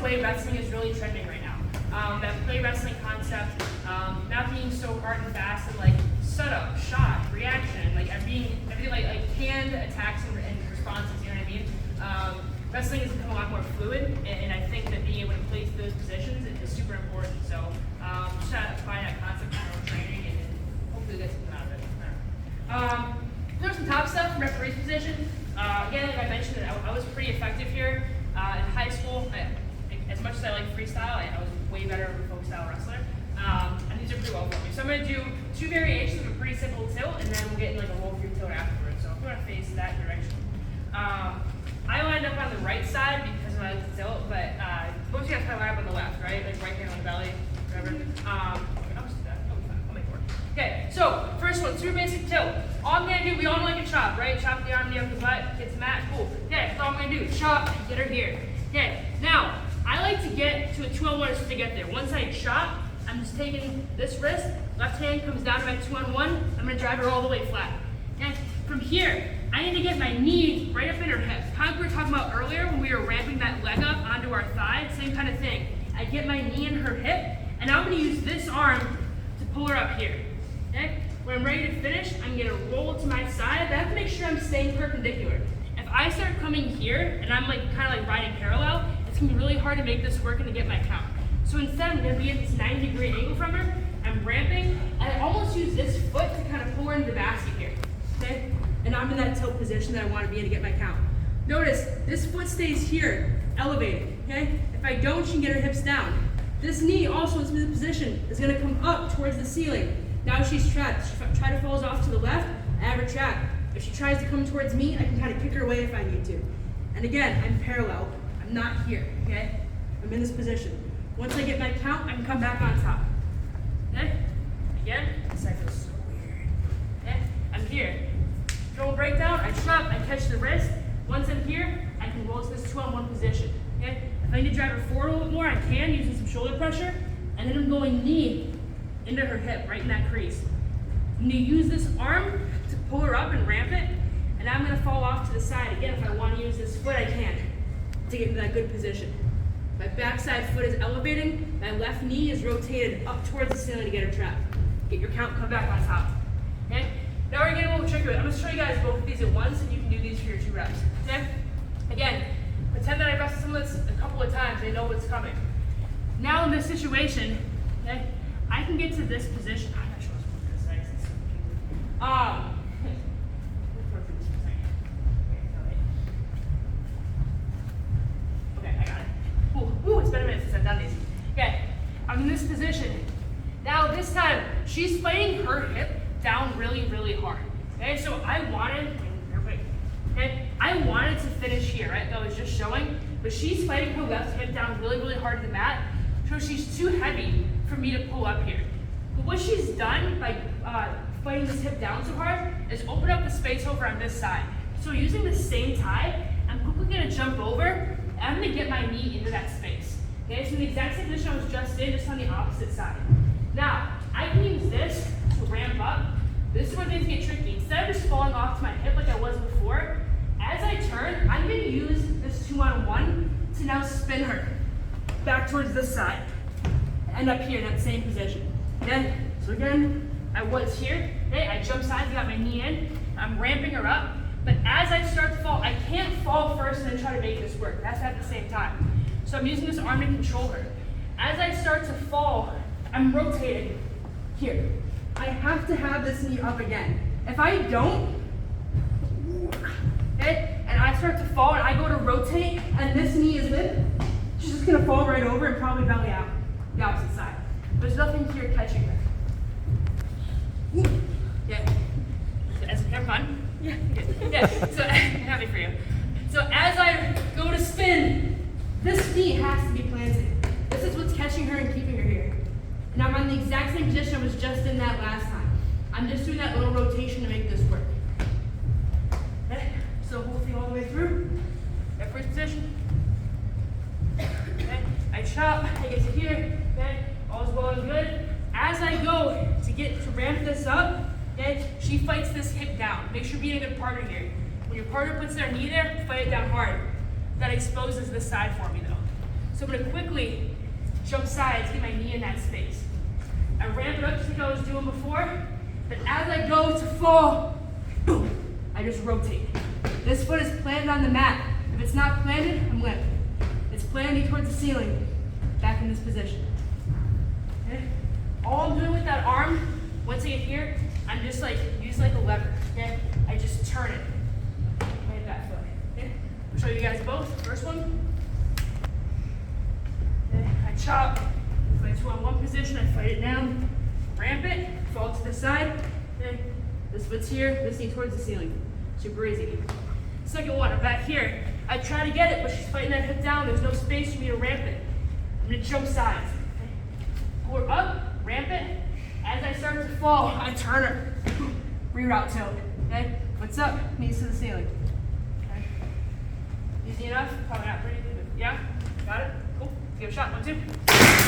way wrestling is really trending right now. That play wrestling concept, not being so hard and fast, and like setup, shot, reaction, like everything like canned attacks and responses. You know what I mean? Wrestling has become a lot more fluid, and I think that being able to place those positions is super important. So just trying to find that concept in our own training and hopefully get something out of it. There's some top stuff from referee's position. Again, like I mentioned, I was pretty effective here in high school. As much as I like freestyle, I was way better of a folk style wrestler. And these are pretty well for me. So I'm going to do 2 variations of a pretty simple tilt, and then we'll get in like a roll through tilt afterwards. So I'm going to face that direction. I lined up on the right side because I like to tilt, but most of you guys probably line up on the left, right? Like right hand on the belly, whatever. I'll just do that. I'll make it work. Okay, so first one, super basic tilt. All I'm gonna do, we all know like a chop, right? Chop the arm, the upper butt, get the mat, cool. Okay, that's all I'm gonna do. Chop, get her here. Okay, now I like to get to a 2-on-1 as soon as I get there. Once I chop, I'm just taking this wrist, left hand comes down to my 2-on-1. I'm gonna drive her all the way flat. Okay, from here, I need to get my knee right up in her hip. Kind of like we were talking about earlier when we were ramping that leg up onto our thigh, same kind of thing. I get my knee in her hip, and now I'm gonna use this arm to pull her up here. Okay? When I'm ready to finish, I'm gonna roll to my side, but I have to make sure I'm staying perpendicular. If I start coming here, and I'm like kind of like riding parallel, it's gonna be really hard to make this work and to get my count. So instead, I'm gonna be at this 90-degree angle from her, I'm ramping, and I almost use this foot to kind of pull her into the basket here. Okay? And I'm in that tilt position that I want to be in to get my count. Notice, this foot stays here, elevated, okay? If I don't, she can get her hips down. This knee also in the position is gonna come up towards the ceiling. Now she's trapped. If she tries to falls off to the left, I have her trapped. If she tries to come towards me, I can kind of kick her away if I need to. And again, I'm parallel. I'm not here, okay? I'm in this position. Once I get my count, I can come back on top. Okay? Again, this side feels so weird. Okay? I'm here. Control breakdown, I chop, I catch the wrist. Once I'm here, I can roll to this 2-on-1 position. Okay? If I need to drive her forward a little bit more, I can, using some shoulder pressure. And then I'm going knee into her hip, right in that crease. I'm gonna use this arm to pull her up and ramp it. And I'm gonna fall off to the side. Again, if I wanna use this foot, I can, to get into that good position. My backside foot is elevating, my left knee is rotated up towards the ceiling to get her trapped. Get your count, come back on top. Okay? Now we're getting a little tricky with it. I'm going to show you guys both of these at once, and you can do these for your 2 reps. Okay? Again, pretend that I wrestled some of this a couple of times. I know what's coming. Now in this situation, okay, I can get to this position. I'm not sure what's this next. It's so okay, I got it. Ooh, it's been a minute since I've done these. Okay, I'm in this position. Now this time, she's fighting her hip down really, really hard. Okay, so I wanted to finish here, right? That was just showing, but she's fighting her left hip down really, really hard to the mat, so she's too heavy for me to pull up here. But what she's done by fighting this hip down so hard is open up the space over on this side. So using the same tie, I'm quickly gonna jump over, and I'm gonna get my knee into that space. Okay, so the exact same position I was just in, just on the opposite side. Now, I can use this to ramp up. This is where things get tricky. Instead of just falling off to my hip like I was before, as I turn, I'm gonna use this 2-on-1 to now spin her back towards this side. End up here in that same position. Okay, so again, I was here, okay, I jump sides, got my knee in, I'm ramping her up, but as I start to fall, I can't fall first and then try to make this work. That's at the same time. So I'm using this arm to control her. As I start to fall, I'm rotating here. I have to have this knee up again. If I don't, okay, and I start to fall and I go to rotate and this knee is limp, she's just gonna fall right over and probably belly out the opposite side. There's nothing here catching her. Yeah. Have fun? Yeah. Yeah. So I'm happy for you. So as I go to spin, this knee has to be planted. This is what's catching her and keeping her here. And I'm on the exact same position I was just in that last time. I'm just doing that little rotation to make this work. Okay, so whole thing all the way through. That first position. Okay, I chop, I get to here, okay, all's well and good. As I go to ramp this up, okay, she fights this hip down. Make sure you're being a good partner here. When your partner puts their knee there, fight it down hard. That exposes this side for me though. So I'm gonna quickly jump sides, get my knee in that space. I ramp it up just like I was doing before, but as I go to fall, boom, I just rotate. This foot is planted on the mat. If it's not planted, I'm limp. It's planted towards the ceiling, back in this position. Okay? All I'm doing with that arm, once I get here, I'm just like, use like a lever, okay? I just turn it, right that foot, okay? I'll show you guys both. First one, okay? I chop, if I two on one position, I fight it down, ramp it, fall to the side, okay? This foot's here, this knee towards the ceiling. Super easy. Second one, I'm back here. I try to get it, but she's fighting that hip down. There's no space for me to ramp it. I'm gonna jump sides. Okay? Pull her up, ramp it. As I start to fall, I turn her. Reroute tilt. Okay? What's up? Knees to the ceiling. Okay? Easy enough? Probably not pretty good. Yeah? Got it? Cool. Let's give it a shot. 1, 2.